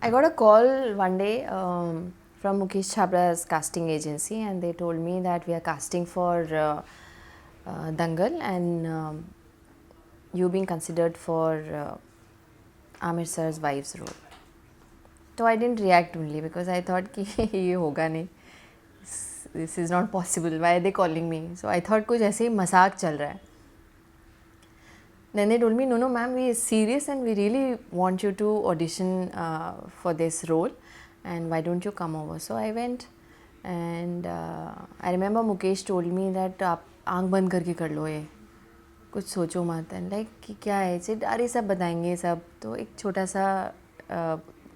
I got a call one day from Mukesh Chhabra's casting agency, and they told me that we are casting for Dangal, and you being considered for Aamir sir's wife's role. So I didn't react only because I thought कि ये होगा नहीं. This is not possible. Why are they calling me? So I thought कुछ ऐसे ही मजाक चल रहा है. Then they told me, no, ma'am, we are serious and we really want you to audition for this role, and why don't you come over? So I went, and I remember Mukesh told me that आप आँख बंद करके कर लो ये, कुछ सोचो मत. And like कि क्या है सिर्फ अरे सब बताएंगे सब. तो एक छोटा सा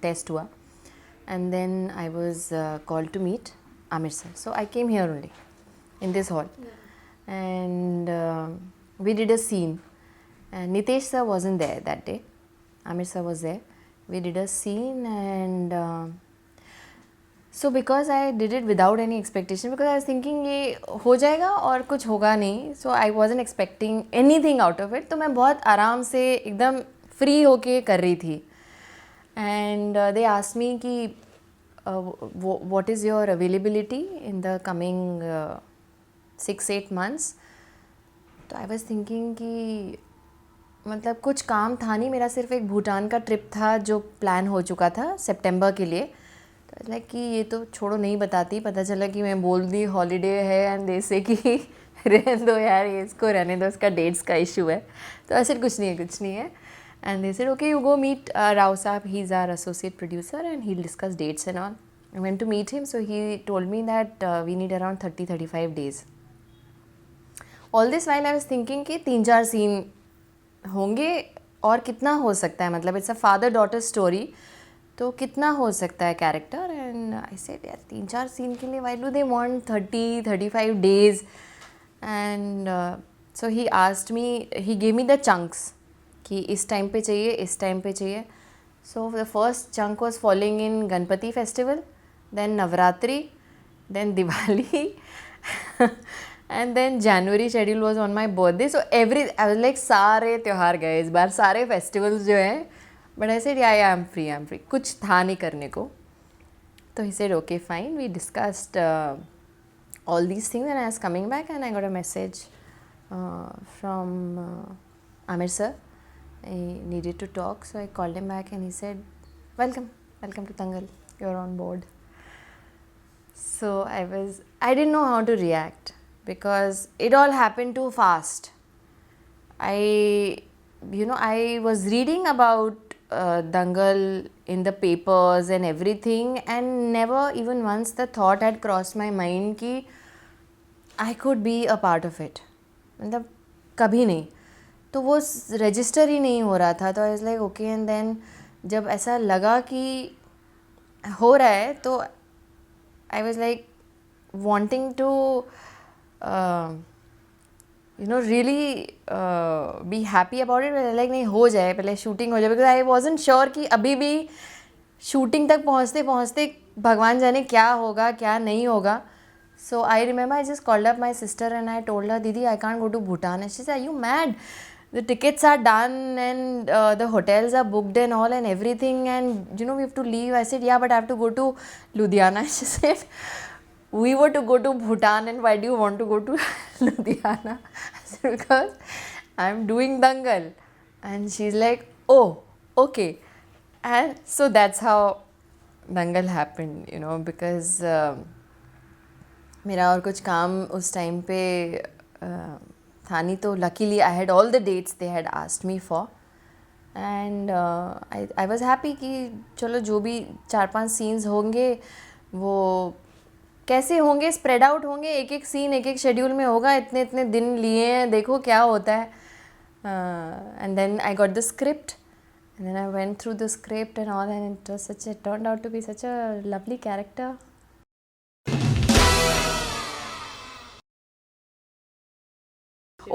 टेस्ट हुआ, and then I was called to meet Aamir sir. So I came here only in this hall, and we did a scene. And NITESH sir wasn't there that day. Aamir sir was there. We did a scene, and so because I did it without any expectation, because I was thinking ये हो जाएगा और कुछ होगा नहीं. So I wasn't expecting anything out of it. तो मैं बहुत आराम से एकदम फ्री होके कर रही थी. And they asked me कि what is your availability in the coming 6-8 months. तो I was thinking कि मतलब कुछ काम था नहीं, मेरा सिर्फ एक भूटान का ट्रिप था जो प्लान हो चुका था सितंबर के लिए. तो लाइक कि ये तो छोड़ो नहीं बताती. पता चला कि मैं बोल दी हॉलीडे है, एंड जैसे कि रहने दो यार, ये इसको रहने दो, इसका डेट्स का इशू है. तो ऐसे कुछ नहीं है. And they said okay, you go meet Rao sahab, he is our associate producer and he discuss dates and all. I went to meet him. So he told me that we need around 30-35 days. All this while I was thinking कि 3-4 scene होंगे और कितना हो सकता है, मतलब it's a father daughter story, तो कितना हो सकता है कैरेक्टर. एंड आई सेड यार 3-4 सीन के लिए why do they want 30-35 days. And so he asked me, he gave me the chunks कि इस टाइम पे चाहिए, इस टाइम पे चाहिए. So the first chunk was following in Ganpati festival, then Navratri, then Diwali and then January schedule was on my birthday. So I was like सारे त्योहार गए इस बार, सारे festivals जो हैं. But I said yeah, I'm free. कुछ था नहीं करने को. तो he said okay fine. We discussed all these things, and I was coming back and I got a message from Aamir sir. I needed to talk, so I called him back and he said welcome to Dangal, you're on board. So I didn't know how to react, because it all happened too fast. I was reading about Dangal in the papers and everything, and never even once the thought had crossed my mind कि I could be a part of it. मतलब कभी नहीं. तो वो register ही नहीं हो रहा था. तो I was like okay, and then जब ऐसा लगा कि हो रहा है, तो I was like wanting to really be happy about it. Like नहीं हो जाए, पहले शूटिंग हो जाए, because I wasn't sure कि अभी भी शूटिंग तक पहुँचते पहुँचते भगवान जाने क्या होगा क्या नहीं होगा. So I remember I just called up my sister and I told her, Didi, I can't go to Bhutan. And she said, are you mad? The tickets are done and the hotels are booked and all and everything, and we have to leave. I said, yeah, but I have to go to Ludhiana. She said, we were to go to Bhutan, and why do you want to go to Ludhiana? I said, because I'm doing Dangal. And she's like, oh, okay. And so that's how Dangal happened, because मेरा और कुछ काम उस time पे था नहीं. तो luckily I had all the dates they had asked me for, and I was happy कि चलो जो भी 4-5 scenes होंगे वो कैसे होंगे, स्प्रेड आउट होंगे, एक एक सीन एक एक शेड्यूल में होगा, इतने इतने दिन लिए हैं, देखो क्या होता है. And then I got the script, and then I went through the script and all, and it was such a turned out to be such a lovely character.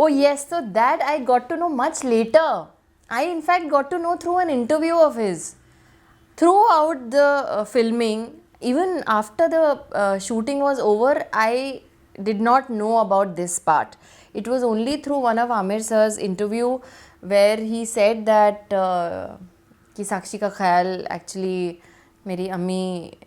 Oh yes, so that I got to know much later. I in fact got to know through an interview of his. Throughout the filming, even after the shooting was over, I did not know about this part. It was only through one of Aamir sir's interview where he said that कि साक्षी का ख्याल actually मेरी अम्मी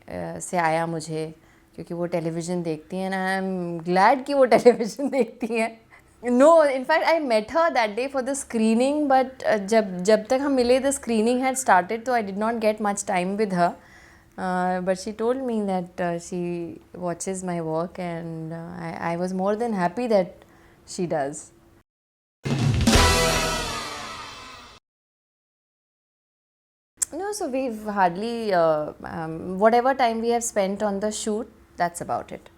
से आया मुझे, क्योंकि वो टेलीविज़न देखती हैं, एंड आई एम ग्लैड कि वो टेलीविज़न देखती हैं. No, in fact, I met her that day for the screening, but जब तक हम मिले, the screening had started, so I did not get much time with her. But she told me that she watches my work, and I was more than happy that she does. No, so we've hardly, whatever time we have spent on the shoot, that's about it.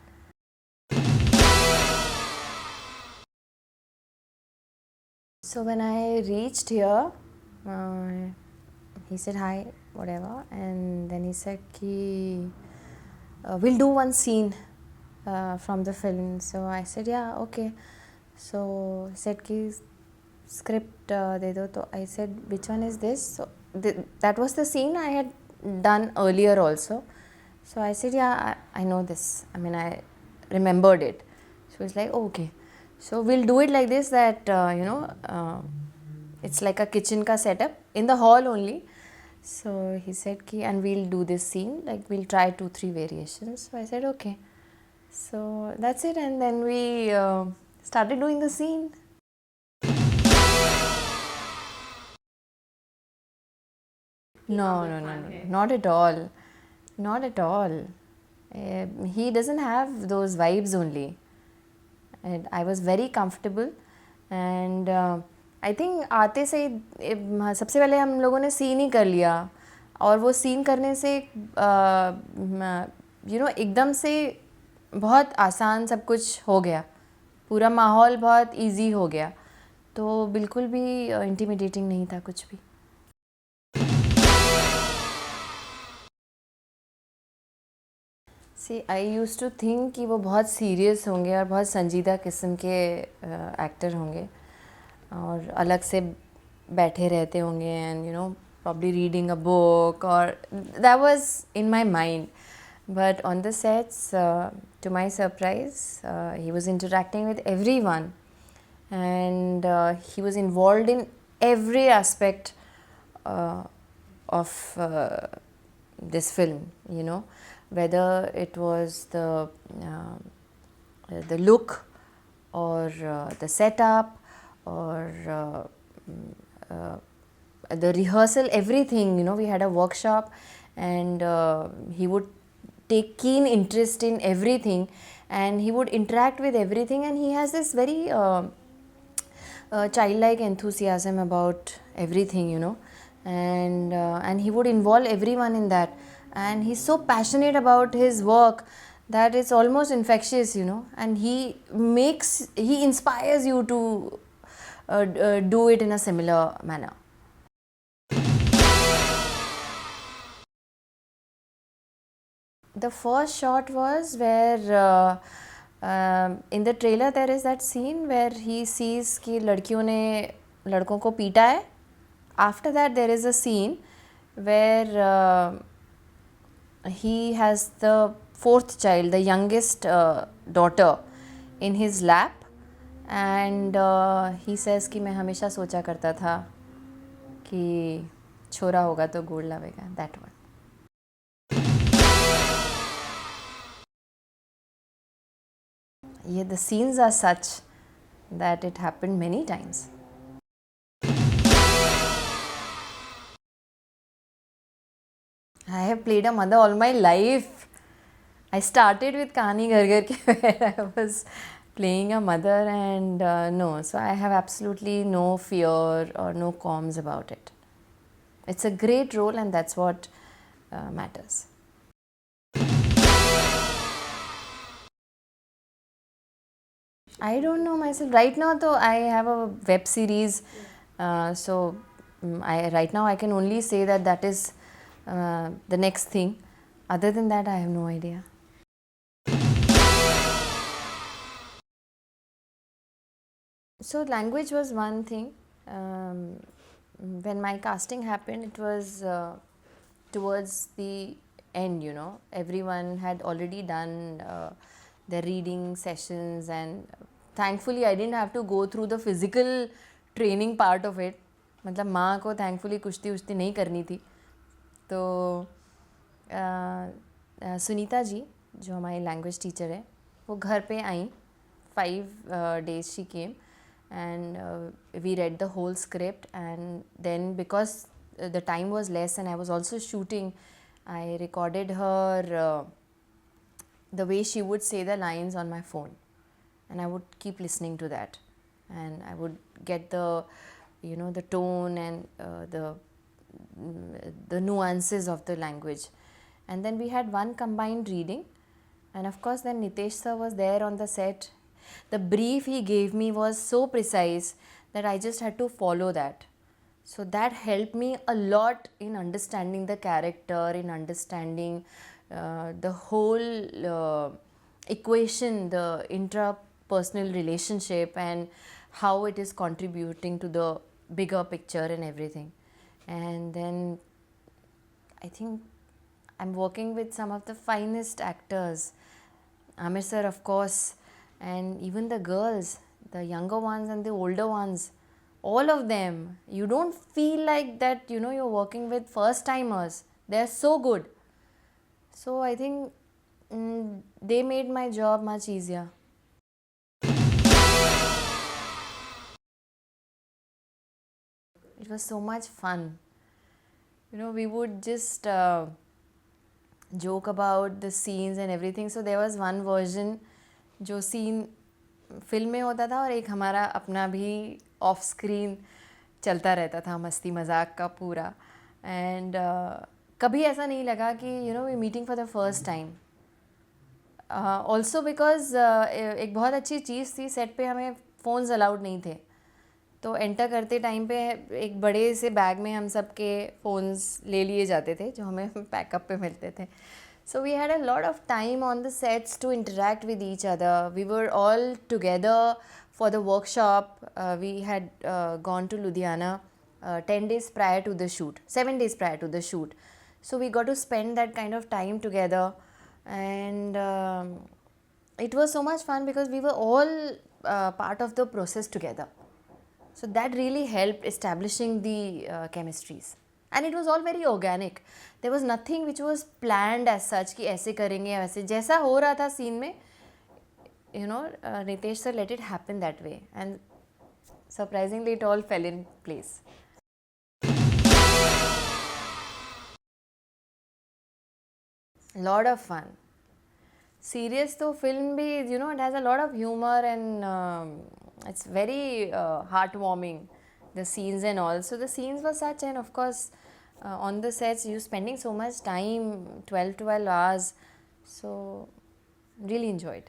So when I reached here, uh, he said hi, whatever, and then he said ki we'll do one scene from the film. So I said yeah, okay. So he said ki script de do. So I said which one is this? So that was the scene I had done earlier also. So I said yeah, I know this. I mean, I remembered it. So he was like okay. So we'll do it like this, that it's like a kitchen ka setup in the hall only. So he said ki, and we'll do this scene, like we'll try 2-3 variations. So I said okay. So that's it, and then we started doing the scene. No, not at all. Not at all. He doesn't have those vibes only. And I was very comfortable, and I think आते से सबसे पहले हम लोगों ने scene ही कर लिया, और वो सीन करने से एकदम से बहुत आसान सब कुछ हो गया, पूरा माहौल बहुत इजी हो गया, तो बिल्कुल भी इंटिमिडेटिंग नहीं था कुछ भी. सी आई यूज़ टू थिंक कि वो बहुत सीरियस होंगे और बहुत संजीदा किस्म के एक्टर होंगे, और अलग से बैठे रहते होंगे, and probably reading a book, or that was in my mind. But on the sets, to my surprise, he was interacting with everyone, and he was involved in every aspect of this film, whether it was the look, or the setup, or the rehearsal, everything. We had a workshop, and he would take keen interest in everything, and he would interact with everything, and he has this very childlike enthusiasm about everything, and he would involve everyone in that, and he's so passionate about his work that it's almost infectious, and he inspires you to do it in a similar manner. The first shot was where in the trailer there is that scene where he sees कि लड़कियों ने लड़कों को पीटा है. After that there is a scene where he has the fourth child, the youngest daughter, in his lap, and he says कि मैं हमेशा सोचा करता था कि छोरा होगा तो गोड़ लावेगा. That one. Yeah, the scenes are such that it happened many times. I have played a mother all my life. I started with Kahani Ghar Ghar Ki, where I was playing a mother, and no, so I have absolutely no fear or no qualms about it. It's a great role, and that's what matters. I don't know myself right now, though. I have a web series, so right now I can only say that is the next thing. Other than that, I have no idea. So language was one thing. When my casting happened, it was towards the end, everyone had already done their reading sessions, and thankfully I didn't have to go through the physical training part of it. मतलब माँ को thankfully कुश्ती उश्ती नहीं करनी थी, तो सुनीता जी जो हमारी लैंग्वेज टीचर है वो घर पे आई 5 days she came and we read the whole script and then because the time was less and I was also shooting, I recorded her the way she would say the lines on my phone and I would keep listening to that and I would get the the tone and the nuances of the language. And then we had one combined reading and of course then NITESH sir was there on the set. The brief he gave me was so precise that I just had to follow that. So that helped me a lot in understanding the character, in understanding the whole equation, the intrapersonal relationship and how it is contributing to the bigger picture and everything. And then I think I'm working with some of the finest actors. Aamir sir, of course, and even the girls, the younger ones and the older ones, all of them. You don't feel like that, you're working with first timers. They're so good. So I think they made my job much easier. It was so much fun. We would just joke about the scenes and everything. So there was one version जो scene film में होता था और एक हमारा अपना भी of screen चलता रहता था, मस्ती मजाक का पूरा. एंड कभी ऐसा नहीं लगा कि we meeting for the first time. Also because एक बहुत अच्छी चीज़ थी, सेट पे हमें फ़ोन्स अलाउड नहीं थे, तो एंटर करते टाइम पे एक बड़े से बैग में हम सब के फ़ोन्स ले लिए जाते थे जो हमें पैकअप पे मिलते थे. So we had a lot of time on the sets to interact with each other. We were all together for the workshop. We had gone to Ludhiana 10 days prior to the shoot, 7 days prior to the shoot. So we got to spend that kind of time together and it was so much fun because we were all part of the process together. So that really helped establishing the chemistries. And it was all very organic. There was nothing which was planned as such कि ऐसे करेंगे वैसे, जैसा हो रहा था scene में, NITESH sir let it happen that way and surprisingly it all fell in place. Lot of fun. Serious तो film भी, it has a lot of humor and it's very heartwarming, the scenes and all. So the scenes were such, and of course on the sets you spending so much time, 12 hours, so really enjoyed.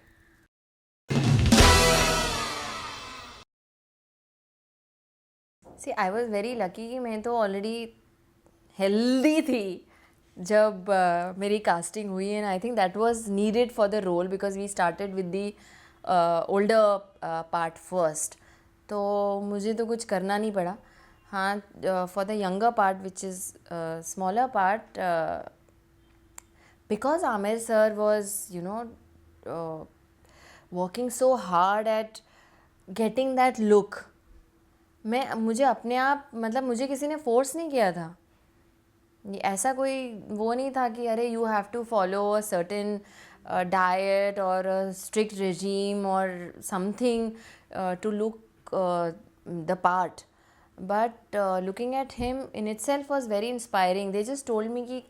See, I was very lucky कि मैं तो already healthy थी जब मेरी casting हुई, and I think that was needed for the role because we started with the older part first. तो मुझे तो कुछ करना नहीं पड़ा. हाँ, for the younger part, which is smaller part, because Aamir sir was, working so hard at getting that look. मुझे अपने आप, मतलब मुझे किसी ने फोर्स नहीं किया था. ऐसा कोई वो नहीं था कि अरे you have to follow a certain diet or a strict regime or something to look the part. But looking at him in itself was very inspiring. They just told me कि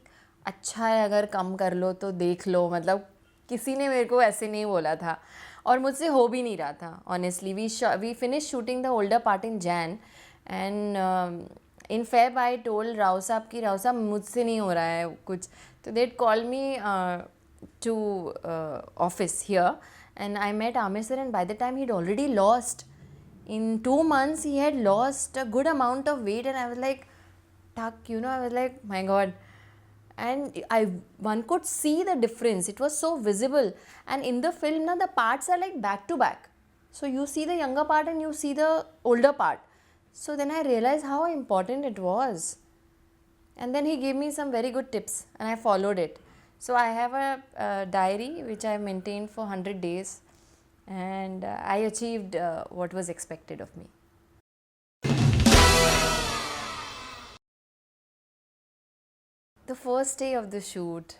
अच्छा है अगर कम कर लो तो देख लो, मतलब किसी ने मेरे को ऐसे नहीं बोला था और मुझसे हो भी नहीं रहा था. Honestly, we finished shooting the older part in Jan and in Feb I told Rao साहब कि राव साहब मुझसे नहीं हो रहा है कुछ, तो they'd call me to office here and I met Aamir sir, and by the time he'd already lost, in 2 months he had lost a good amount of weight, and I was like, tuck, I was like, my God. And one could see the difference. It was so visible. And in the film, the parts are like back to back. So you see the younger part and you see the older part. So then I realized how important it was. And then he gave me some very good tips and I followed it. So I have a diary which I maintained for 100 days. And I achieved what was expected of me. The first day of the shoot,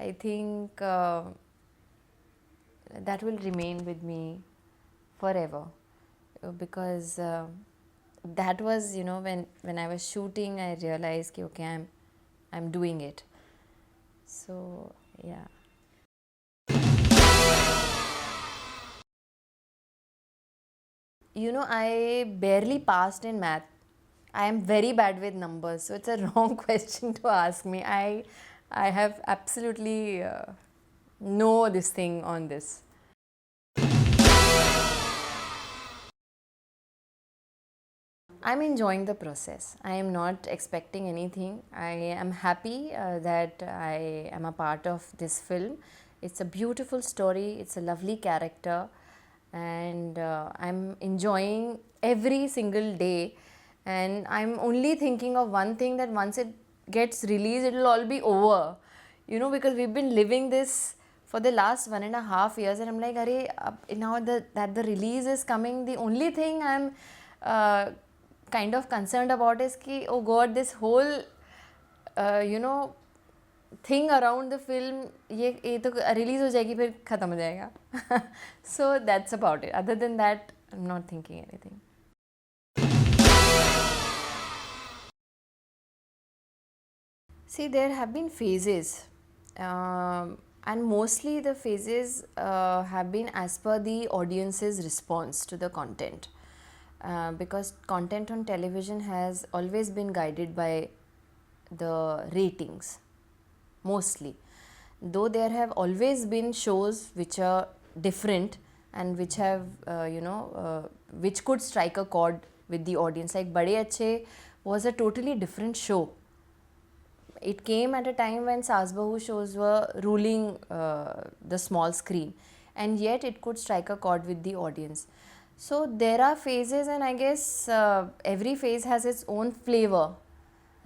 I think that will remain with me forever, because that was, you know, when I was shooting, I realized कि okay, I'm doing it. So yeah. You know, I barely passed in math. I am very bad with numbers, so it's a wrong question to ask me. I have absolutely no this thing on this. I'm enjoying the process. I am not expecting anything. I am happy that I am a part of this film. It's a beautiful story, it's a lovely character, and I'm enjoying every single day. And I'm only thinking of one thing, that once it gets released, it'll all be over. You know, because we've been living this for the last 1.5 years, and I'm like, now that the release is coming, the only thing I'm kind of concerned about is कि oh god, this whole you know thing around the film, ये तो release हो जाएगी फिर ख़त्म हो जाएगा. So that's about it. Other than that, I'm not thinking anything. See, there have been phases, and mostly the phases have been as per the audience's response to the content. Because content on television has always been guided by the ratings, mostly. Though there have always been shows which are different and which have, which could strike a chord with the audience. Like Bade Achhe was a totally different show. It came at a time when Saas Bahu shows were ruling the small screen, and yet it could strike a chord with the audience. So there are phases, and I guess every phase has its own flavor.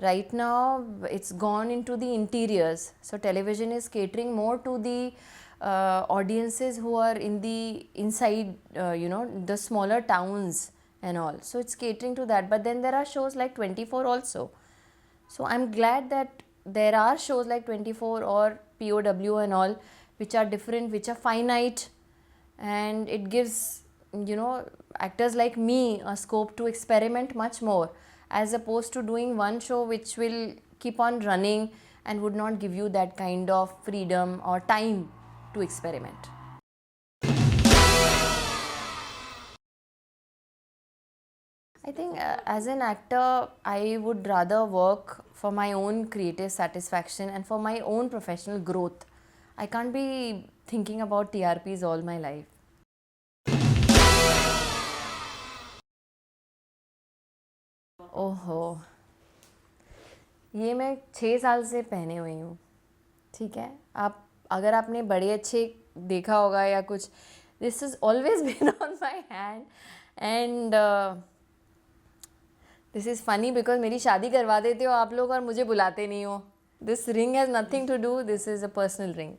Right now it's gone into the interiors, so television is catering more to the audiences who are in the inside, the smaller towns and all. So it's catering to that. But then there are shows like 24 also. So I'm glad that there are shows like 24 or POW and all, which are different, which are finite, and it gives, actors like me a scope to experiment much more, as opposed to doing one show which will keep on running and would not give you that kind of freedom or time to experiment. I think as an actor, I would rather work for my own creative satisfaction and for my own professional growth. I can't be thinking about TRPs all my life. ओहो, ये मैं 6 साल से पहने हुई हूँ. ठीक है, आप अगर आपने बड़े अच्छे देखा होगा या कुछ, this is always been on my hand. And this is funny because मेरी शादी करवा देते हो आप लोग और मुझे बुलाते नहीं हो. This ring has nothing to do, this is a personal ring.